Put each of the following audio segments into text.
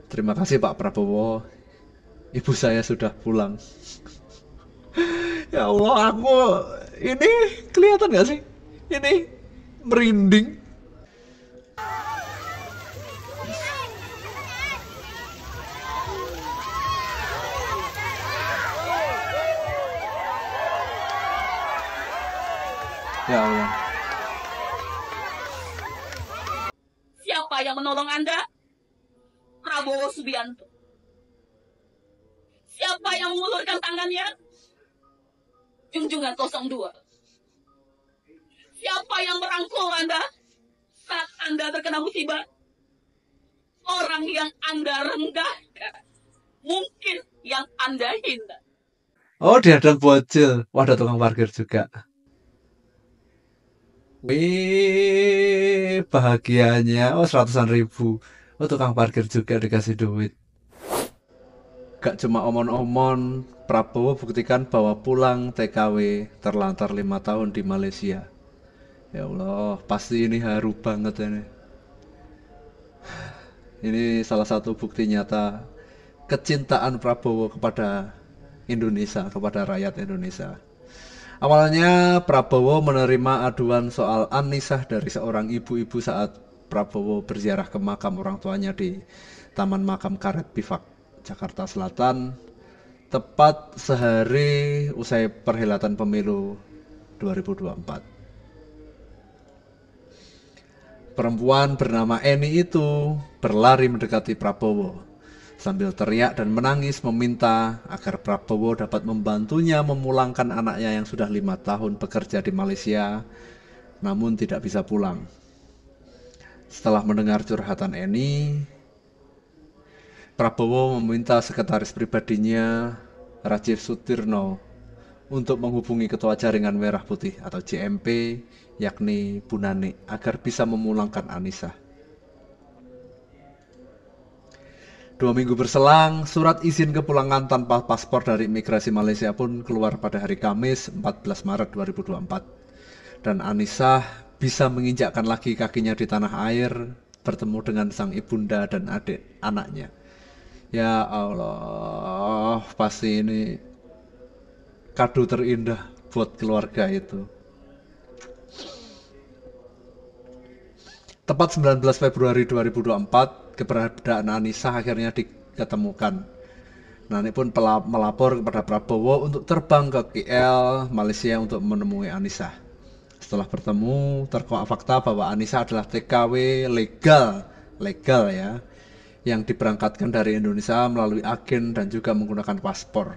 Terima kasih Pak Prabowo, ibu saya sudah pulang. Ya Allah, aku ini kelihatan gak sih? Ini merinding. Ya Allah. Siapa yang menolong Anda? Prabowo Subianto. Siapa yang mengulurkan tangannya? Junjungan 02. Siapa yang merangkul Anda saat Anda terkena musibah? Orang yang Anda rendahkan. Mungkin yang Anda hina. Oh, dihadang bocil. Wah, ada tukang parkir juga. Wih, bahagianya. Oh, seratusan ribu. Oh, tukang parkir juga dikasih duit. Gak cuma omon-omon, Prabowo buktikan bahwa pulang TKW terlantar 5 tahun di Malaysia. Ya Allah, pasti ini haru banget ini. Ini salah satu bukti nyata kecintaan Prabowo kepada Indonesia, kepada rakyat Indonesia. Awalnya Prabowo menerima aduan soal Annisah dari seorang ibu-ibu saat Prabowo berziarah ke makam orang tuanya di Taman Makam Karet Bifak, Jakarta Selatan, tepat sehari usai perhelatan pemilu 2024. Perempuan bernama Eni itu berlari mendekati Prabowo sambil teriak dan menangis meminta agar Prabowo dapat membantunya memulangkan anaknya yang sudah 5 tahun bekerja di Malaysia namun tidak bisa pulang. Setelah mendengar curhatan Eni, Prabowo meminta sekretaris pribadinya Rajiv Sutirno untuk menghubungi Ketua Jaringan Merah Putih atau JMP, yakni Bu Nani, agar bisa memulangkan Anissa. 2 minggu berselang, surat izin kepulangan tanpa paspor dari imigrasi Malaysia pun keluar pada hari Kamis 14 Maret 2024. Dan Anissa bisa menginjakkan lagi kakinya di tanah air, bertemu dengan sang ibunda dan adik anaknya. Ya Allah, pasti ini kado terindah buat keluarga itu. Tepat 19 Februari 2024, keberadaan Anissa akhirnya diketemukan. Nani pun melapor kepada Prabowo untuk terbang ke KL, Malaysia untuk menemui Anissa. Setelah bertemu, terkuak fakta bahwa Anissa adalah TKW legal ya, yang diberangkatkan dari Indonesia melalui agen dan juga menggunakan paspor.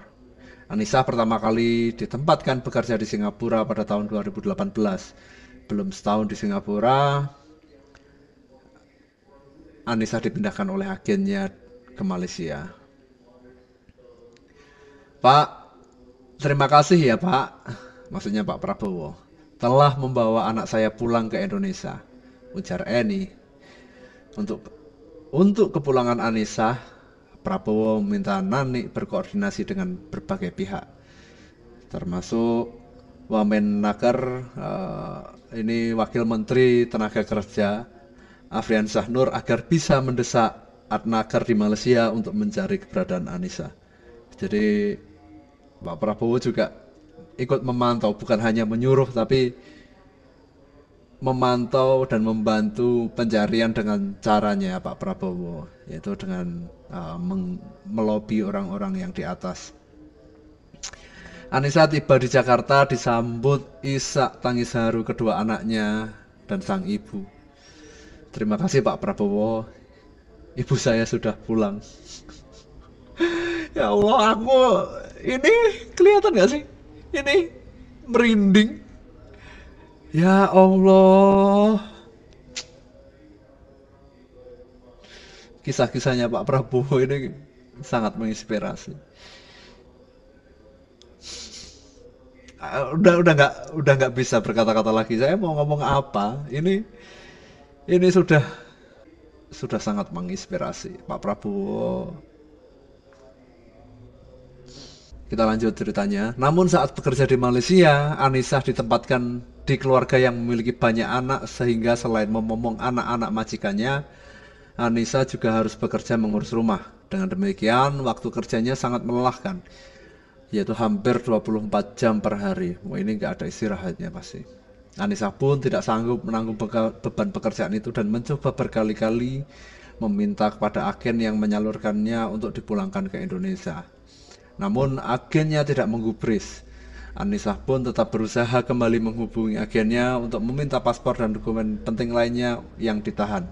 Anissa pertama kali ditempatkan bekerja di Singapura pada tahun 2018. Belum setahun di Singapura, Anissa dipindahkan oleh agennya ke Malaysia. Pak, terima kasih ya Pak, maksudnya Pak Prabowo, telah membawa anak saya pulang ke Indonesia, ujar Eni. Untuk kepulangan Anissa, Prabowo meminta Nani berkoordinasi dengan berbagai pihak, termasuk Wamenaker, ini Wakil Menteri Tenaga Kerja Afrian Sahnur, agar bisa mendesak Adnaker di Malaysia untuk mencari keberadaan Anissa. Jadi Pak Prabowo juga ikut memantau, bukan hanya menyuruh tapi memantau dan membantu pencarian dengan caranya Pak Prabowo, yaitu dengan melobi orang-orang yang di atas. Anissa tiba di Jakarta disambut isak tangis haru kedua anaknya dan sang ibu. Terima kasih Pak Prabowo, ibu saya sudah pulang. Ya Allah, aku ini kelihatan gak sih? Ini merinding. Ya Allah, kisah-kisahnya Pak Prabowo ini sangat menginspirasi. Udah nggak bisa berkata-kata lagi. Saya mau ngomong apa? Ini sudah sangat menginspirasi Pak Prabowo. Kita lanjut ceritanya. Namun saat bekerja di Malaysia, Anissa ditempatkan di keluarga yang memiliki banyak anak, sehingga selain memomong anak-anak majikannya, Anissa juga harus bekerja mengurus rumah. Dengan demikian, waktu kerjanya sangat melelahkan, yaitu hampir 24 jam per hari. Wah, ini nggak ada istirahatnya pasti. Anissa pun tidak sanggup menanggung beban pekerjaan itu dan mencoba berkali-kali meminta kepada agen yang menyalurkannya untuk dipulangkan ke Indonesia. Namun agennya tidak menggubris. Anissa pun tetap berusaha kembali menghubungi agennya untuk meminta paspor dan dokumen penting lainnya yang ditahan.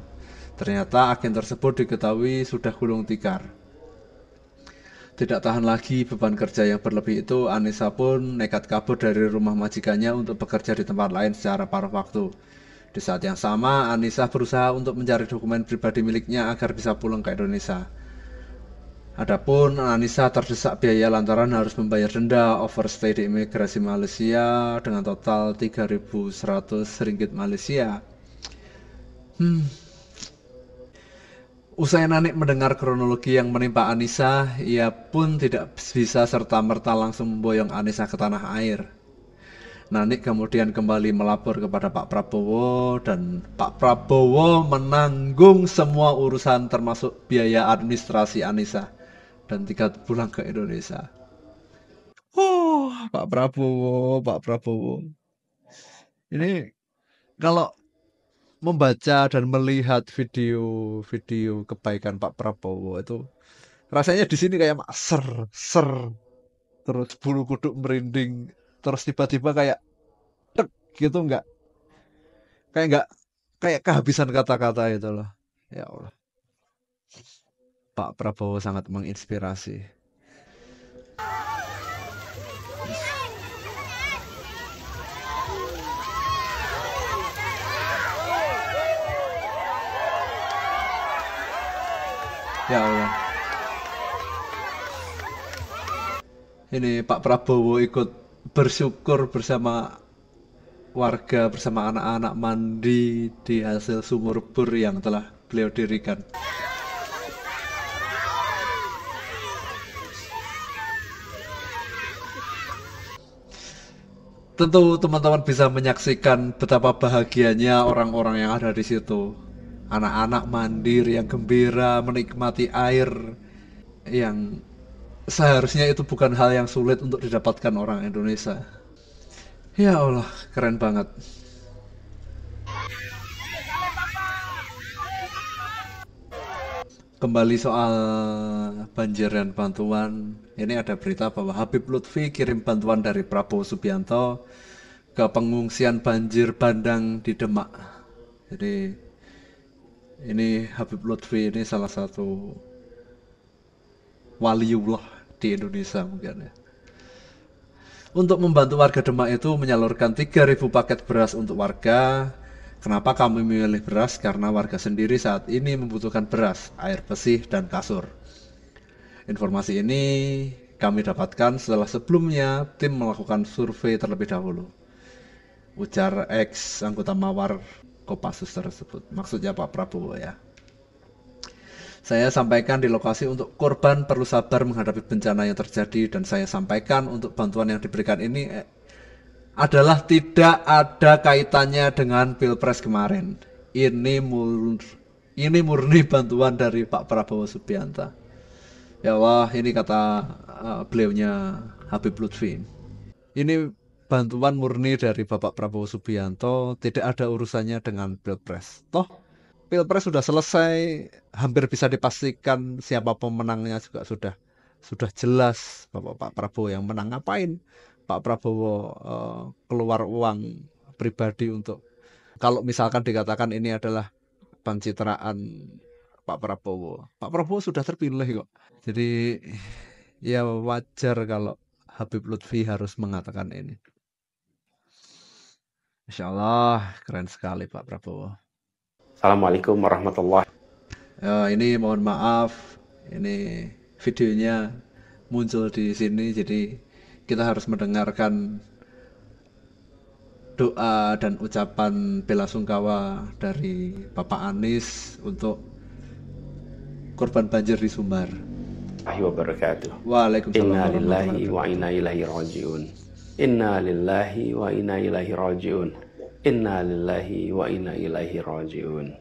Ternyata agen tersebut diketahui sudah gulung tikar. Tidak tahan lagi beban kerja yang berlebih itu, Anissa pun nekat kabur dari rumah majikannya untuk bekerja di tempat lain secara paruh waktu. Di saat yang sama, Anissa berusaha untuk mencari dokumen pribadi miliknya agar bisa pulang ke Indonesia. Adapun Anissa terdesak biaya lantaran harus membayar denda overstay di imigrasi Malaysia dengan total 3.100 ringgit Malaysia. Usai Nanik mendengar kronologi yang menimpa Anissa, ia pun tidak bisa serta-merta langsung memboyong Anissa ke tanah air. Nanik kemudian kembali melapor kepada Pak Prabowo dan Pak Prabowo menanggung semua urusan termasuk biaya administrasi Anissa dan tiket pulang ke Indonesia. Pak Prabowo, Pak Prabowo. Ini kalau membaca dan melihat video-video kebaikan Pak Prabowo itu rasanya di sini kayak ser terus bulu kuduk merinding, terus tiba-tiba kayak tek gitu, nggak kayak kehabisan kata-kata itu loh. Ya Allah, Pak Prabowo sangat menginspirasi. Ya Allah. Ini Pak Prabowo ikut bersyukur bersama warga, bersama anak-anak mandi di hasil sumur bor yang telah beliau dirikan. Tentu teman-teman bisa menyaksikan betapa bahagianya orang-orang yang ada di situ. Anak-anak mandir yang gembira menikmati air yang seharusnya itu bukan hal yang sulit untuk didapatkan orang Indonesia. Ya Allah, keren banget. Kembali soal banjir dan bantuan, ini ada berita bahwa Habib Lutfi kirim bantuan dari Prabowo Subianto ke pengungsian banjir bandang di Demak. Jadi ini Habib Lutfi ini salah satu waliullah di Indonesia mungkin ya. Untuk membantu warga Demak itu menyalurkan 3.000 paket beras untuk warga. Kenapa kami memilih beras? Karena warga sendiri saat ini membutuhkan beras, air bersih, dan kasur. Informasi ini kami dapatkan setelah sebelumnya tim melakukan survei terlebih dahulu. Ujar ex anggota Mawar Kopassus tersebut. Maksudnya Pak Prabowo ya. Saya sampaikan di lokasi untuk korban perlu sabar menghadapi bencana yang terjadi, dan saya sampaikan untuk bantuan yang diberikan ini adalah tidak ada kaitannya dengan Pilpres kemarin. Ini murni bantuan dari Pak Prabowo Subianto. Ya Allah, ini kata beliaunya Habib Lutfi. Ini bantuan murni dari Bapak Prabowo Subianto, tidak ada urusannya dengan Pilpres. Toh Pilpres sudah selesai, hampir bisa dipastikan siapa pemenangnya juga sudah jelas. Pak Prabowo yang menang. Ngapain Pak Prabowo keluar uang pribadi untuk, kalau misalkan dikatakan ini adalah pencitraan Pak Prabowo. Pak Prabowo sudah terpilih kok. Jadi ya wajar kalau Habib Lutfi harus mengatakan ini. Insya Allah keren sekali Pak Prabowo. Assalamualaikum warahmatullahi wabarakatuh. Ini mohon maaf, ini videonya muncul di sini, jadi kita harus mendengarkan doa dan ucapan bela sungkawa dari Bapak Anies untuk korban banjir di Sumbar. Wabarakatuh. Waalaikumsalam Inna warahmatullahi lillahi wa inna ilaihi rajiun. Inna lillahi wa inna ilaihi rajiun. Inna lillahi wa inna ilaihi rajiun.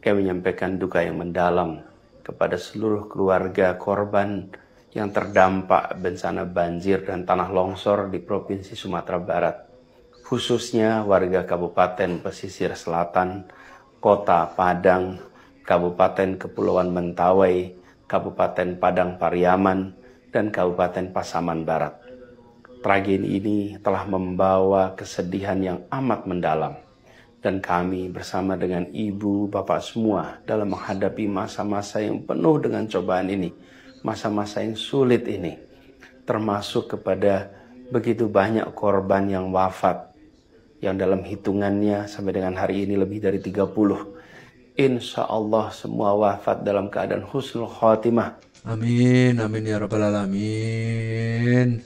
kami menyampaikan duka yang mendalam kepada seluruh keluarga korban yang terdampak bencana banjir dan tanah longsor di Provinsi Sumatera Barat, khususnya warga Kabupaten Pesisir Selatan, Kota Padang, Kabupaten Kepulauan Mentawai, Kabupaten Padang Pariaman, dan Kabupaten Pasaman Barat. Tragedi ini telah membawa kesedihan yang amat mendalam, dan kami bersama dengan ibu, bapak semua dalam menghadapi masa-masa yang penuh dengan cobaan ini, masa-masa yang sulit ini, termasuk kepada begitu banyak korban yang wafat, yang dalam hitungannya sampai dengan hari ini lebih dari 30. Insya Allah semua wafat dalam keadaan husnul khotimah. Amin, amin ya rabbal alamin.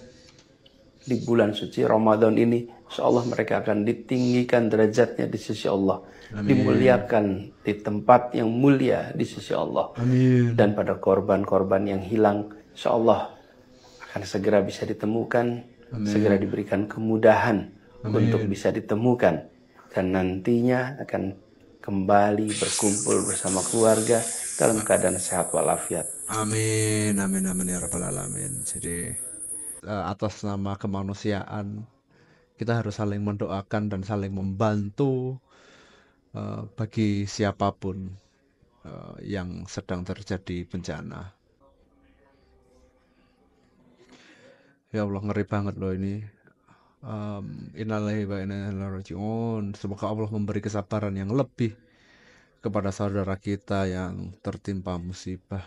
Di bulan suci Ramadan ini, insya Allah mereka akan ditinggikan derajatnya di sisi Allah. Amin. Dimuliakan di tempat yang mulia di sisi Allah. Amin. Dan pada korban-korban yang hilang, insya Allah akan segera bisa ditemukan, Amin. segera diberikan kemudahan Amin. untuk bisa ditemukan. Dan nantinya akan kembali berkumpul bersama keluarga dalam keadaan sehat walafiat. Amin, amin, amin ya rabbal alamin. Jadi atas nama kemanusiaan kita harus saling mendoakan dan saling membantu bagi siapapun yang sedang terjadi bencana. Ya Allah, ngeri banget loh ini. Innalillahi wa inna ilaihi raji'un. Semoga Allah memberi kesabaran yang lebih kepada saudara kita yang tertimpa musibah.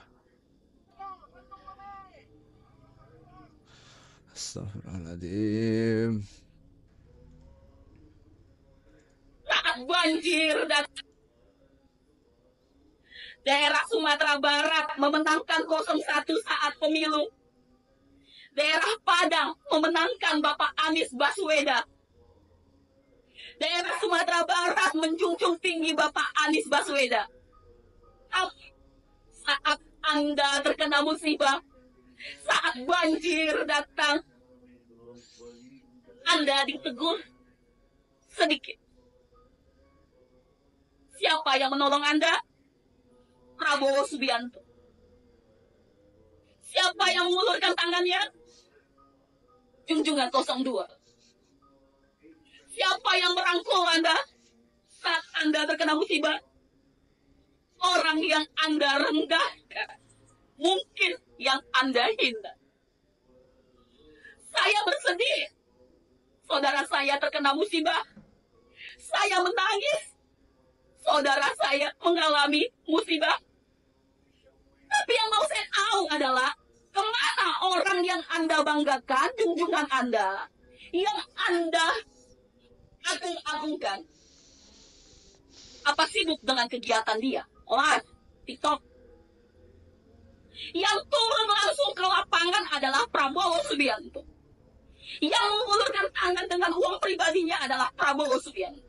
Astagfirullahaladzim. Saat banjir dan daerah Sumatera Barat memenangkan 01 saat pemilu. Daerah Padang memenangkan Bapak Anies Baswedan. Daerah Sumatera Barat menjunjung tinggi Bapak Anies Baswedan. Tapi saat Anda terkena musibah, saat banjir datang, Anda ditegur sedikit. Siapa yang menolong Anda? Prabowo Subianto. Siapa yang mengulurkan tangannya? Junjungan 02. Siapa yang merangkul Anda saat Anda terkena musibah? Orang yang Anda rendahkan, mungkin yang Anda hina. Saya bersedih. Saudara saya terkena musibah. Saya menangis. Saudara saya mengalami musibah. Tapi yang mau saya tahu adalah kemana orang yang Anda banggakan, junjungan Anda, yang Anda agung-agungkan. Apa sibuk dengan kegiatan dia? Live, TikTok. Yang turun langsung ke lapangan adalah Prabowo Subianto. Yang mengulurkan tangan dengan uang pribadinya adalah Prabowo Subianto.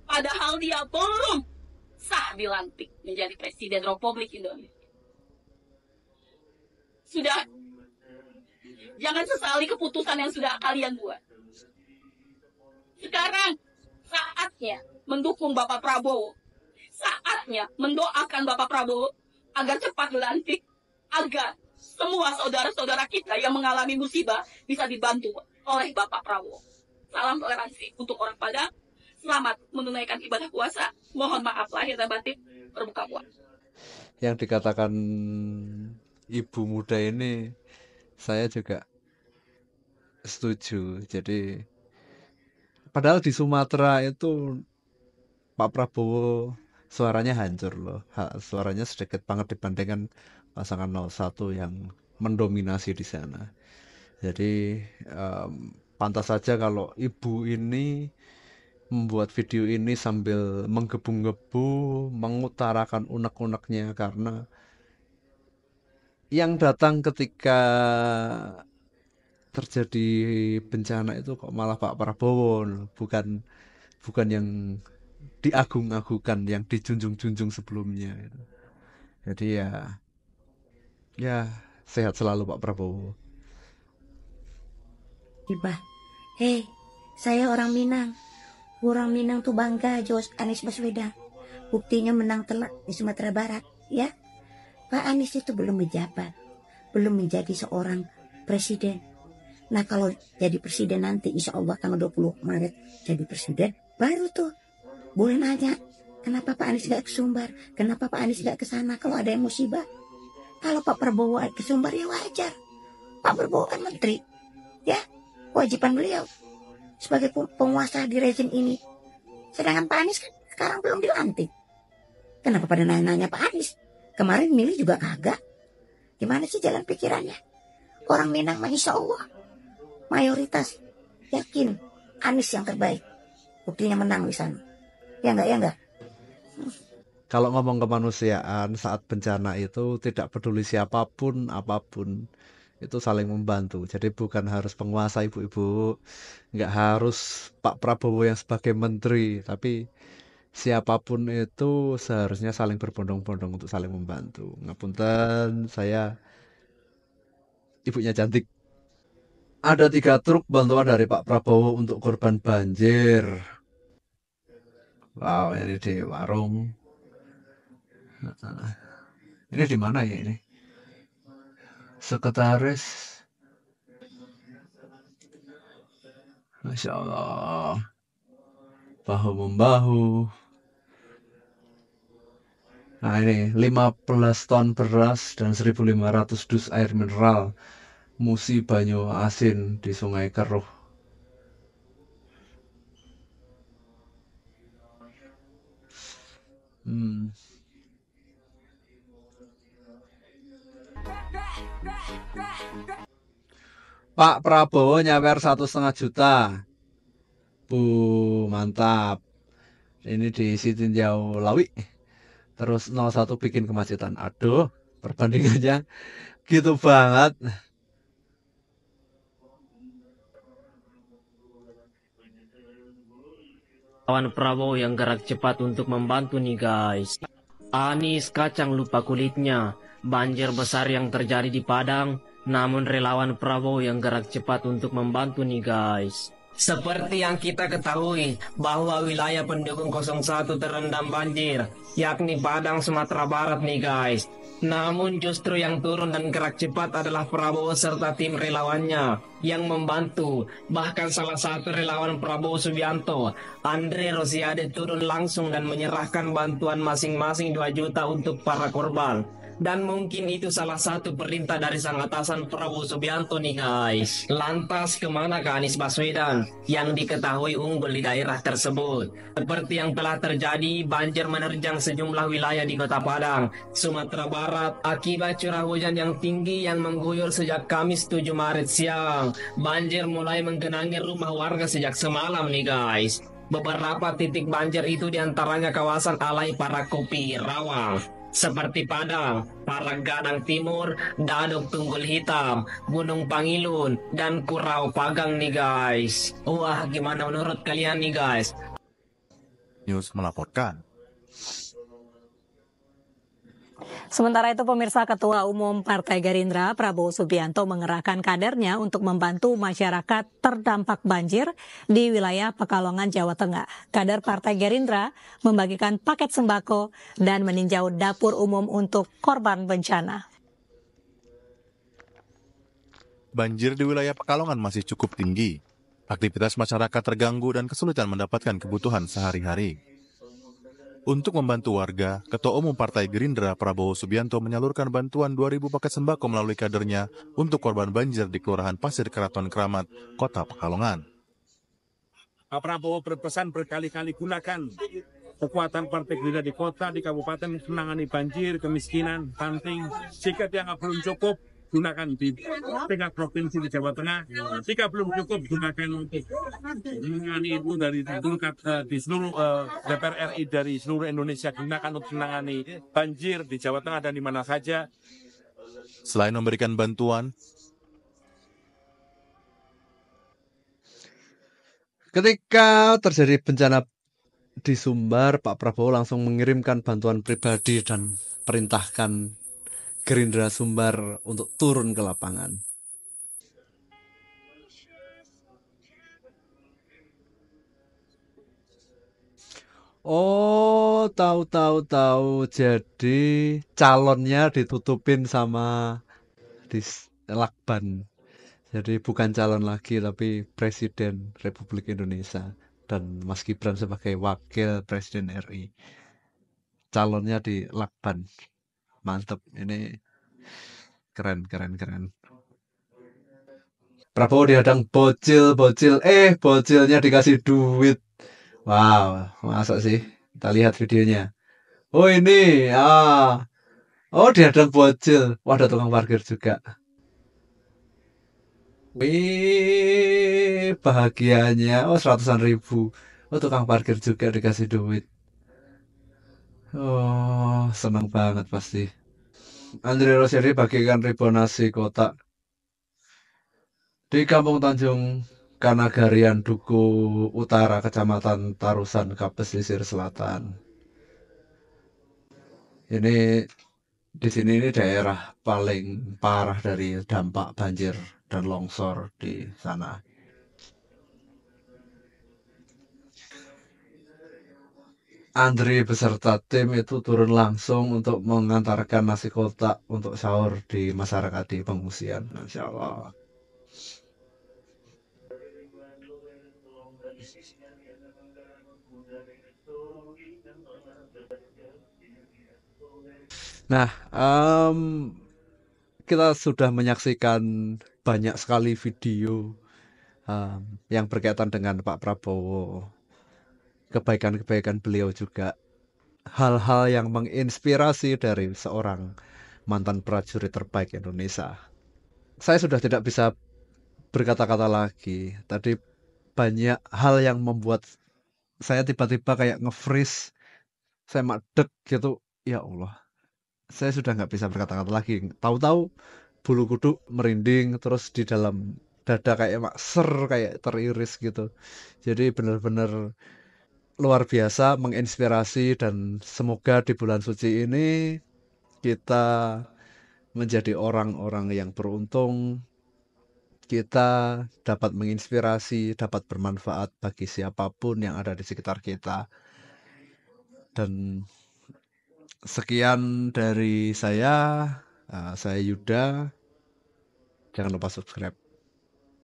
Padahal dia belum sah dilantik menjadi Presiden Republik Indonesia. Sudah, jangan sesali keputusan yang sudah kalian buat. Sekarang saatnya mendukung Bapak Prabowo. Saatnya mendoakan Bapak Prabowo agar cepat dilantik, agar semua saudara-saudara kita yang mengalami musibah bisa dibantu oleh Bapak Prabowo. Salam toleransi untuk orang Padang. Selamat menunaikan ibadah puasa. Mohon maaf lahir dan batin, berbuka puasa. Yang dikatakan ibu muda ini saya juga setuju. Jadi padahal di Sumatera itu Pak Prabowo suaranya hancur loh. Suaranya sedikit banget dibandingkan pasangan 01 yang mendominasi di sana. Jadi pantas saja kalau ibu ini membuat video ini sambil menggebu-gebu mengutarakan unek-uneknya, karena yang datang ketika terjadi bencana itu kok malah Pak Prabowo, bukan yang diagung-agungkan, yang dijunjung-junjung sebelumnya. Jadi ya sehat selalu Pak Prabowo. Ibah, hei, saya orang Minang. Orang Minang tuh bangga Jos Anies Baswedan. buktinya menang telak di Sumatera Barat, ya. Pak Anies itu belum menjabat, belum menjadi seorang presiden. Nah kalau jadi presiden nanti, insya Allah tanggal 20 Maret jadi presiden, baru tuh boleh nanya, kenapa Pak Anies gak ke Sumbar, kenapa Pak Anies gak ke sana kalau ada yang musibah. Kalau Pak Prabowo ke Sumbar ya wajar, Pak Prabowo kan menteri, ya, kewajiban beliau sebagai penguasa di rezim ini. Sedangkan Pak Anies kan sekarang belum dilantik. Kenapa pada nanya-nanya Pak Anies? Kemarin milih juga kagak. Gimana sih jalan pikirannya? Orang Minang mah insya Allah mayoritas yakin Anies yang terbaik. Buktinya menang di sana. Ya enggak? Kalau ngomong kemanusiaan saat bencana itu tidak peduli siapapun, apapun, itu saling membantu. Jadi bukan harus penguasa ibu-ibu, nggak harus Pak Prabowo yang sebagai menteri, tapi siapapun itu seharusnya saling berbondong-bondong untuk saling membantu. Ngapunten, saya ibunya cantik. Ada 3 truk bantuan dari Pak Prabowo untuk korban banjir. Wow, ini di warung. Ini di mana ya ini? Sekretaris. Masya Allah. Bahu-membahu. Nah ini 15 ton beras dan 1.500 dus air mineral. Musi banyu asin di Sungai Keruh. Pak Prabowo nyawer 1,5 juta. Mantap. Ini di Sitinjau Lawi. Terus 01 bikin kemacetan. Aduh, perbandingannya gitu banget. Lawan Prabowo yang gerak cepat untuk membantu nih guys. Anies kacang lupa kulitnya. Banjir besar yang terjadi di Padang, namun relawan Prabowo yang gerak cepat untuk membantu nih guys. Seperti yang kita ketahui bahwa wilayah pendukung 01 terendam banjir, yakni Padang, Sumatera Barat nih guys. Namun justru yang turun dan gerak cepat adalah Prabowo serta tim relawannya yang membantu. Bahkan salah satu relawan Prabowo Subianto, Andre Rosiade, turun langsung dan menyerahkan bantuan masing-masing 2 juta untuk para korban. Dan mungkin itu salah satu perintah dari sang atasan Prabowo Subianto nih guys. Lantas kemana ke Anies Baswedan yang diketahui unggul di daerah tersebut? Seperti yang telah terjadi, banjir menerjang sejumlah wilayah di Kota Padang, Sumatera Barat akibat curah hujan yang tinggi yang mengguyur sejak Kamis 7 Maret siang. Banjir mulai menggenangi rumah warga sejak semalam nih guys. Beberapa titik banjir itu diantaranya kawasan Alai Parakopi, Rawang, seperti Padang, Paranggadang Timur, Daduk Tunggul Hitam, Gunung Pangilun, dan Kurau Pagang nih guys. Wah, gimana menurut kalian nih guys? News melaporkan. Sementara itu pemirsa, Ketua Umum Partai Gerindra Prabowo Subianto mengerahkan kadernya untuk membantu masyarakat terdampak banjir di wilayah Pekalongan, Jawa Tengah. Kader Partai Gerindra membagikan paket sembako dan meninjau dapur umum untuk korban bencana. Banjir di wilayah Pekalongan masih cukup tinggi. Aktivitas masyarakat terganggu dan kesulitan mendapatkan kebutuhan sehari-hari. Untuk membantu warga, Ketua Umum Partai Gerindra Prabowo Subianto menyalurkan bantuan 2.000 paket sembako melalui kadernya untuk korban banjir di Kelurahan Pasir Keraton Kramat, Kota Pekalongan. Pak Prabowo berpesan berkali-kali gunakan kekuatan Partai Gerindra di kota, di kabupaten, menangani banjir, kemiskinan, stunting. Jika dianggap belum cukup, gunakan di tingkat provinsi di Jawa Tengah. Jika belum cukup, gunakan untuk menangani itu dari tingkat di seluruh DPR RI dari seluruh Indonesia. Gunakan untuk menangani banjir di Jawa Tengah dan di mana saja. Selain memberikan bantuan, ketika terjadi bencana di Sumbar, Pak Prabowo langsung mengirimkan bantuan pribadi dan perintahkan Gerindra Sumbar untuk turun ke lapangan. Oh, tahu. Jadi calonnya ditutupin sama lakban. Jadi bukan calon lagi tapi Presiden Republik Indonesia dan Mas Gibran sebagai Wakil Presiden RI. Calonnya di lakban. Mantep. Ini keren. Prabowo dihadang bocil. Bocilnya dikasih duit. Wow, masa sih? Kita lihat videonya. Oh ini, oh dihadang bocil. Wah, ada tukang parkir juga. Wih, bahagianya. Oh, 100.000. Oh, tukang parkir juga dikasih duit. Oh, senang banget pasti. Andre Rosiade bagikan ribuan nasi kotak di Kampung Tanjung Kanagarian, Duku Utara, Kecamatan Tarusan, Pesisir Selatan. Ini di sini ini daerah paling parah dari dampak banjir dan longsor di sana. Andri beserta tim itu turun langsung untuk mengantarkan nasi kotak untuk sahur di masyarakat di pengungsian. Masya Allah. Nah, kita sudah menyaksikan banyak sekali video yang berkaitan dengan Pak Prabowo, kebaikan-kebaikan beliau juga, hal-hal yang menginspirasi dari seorang mantan prajurit terbaik Indonesia. Saya sudah tidak bisa berkata-kata lagi. Tadi banyak hal yang membuat saya tiba-tiba kayak nge-freeze, saya madek gitu. Ya Allah, saya sudah nggak bisa berkata-kata lagi. Tahu-tahu bulu kuduk merinding, terus di dalam dada kayak ser, kayak teriris gitu. Jadi benar-benar luar biasa, menginspirasi, dan semoga di bulan suci ini kita menjadi orang-orang yang beruntung, kita dapat menginspirasi, dapat bermanfaat bagi siapapun yang ada di sekitar kita. Dan sekian dari saya Yuda. Jangan lupa subscribe.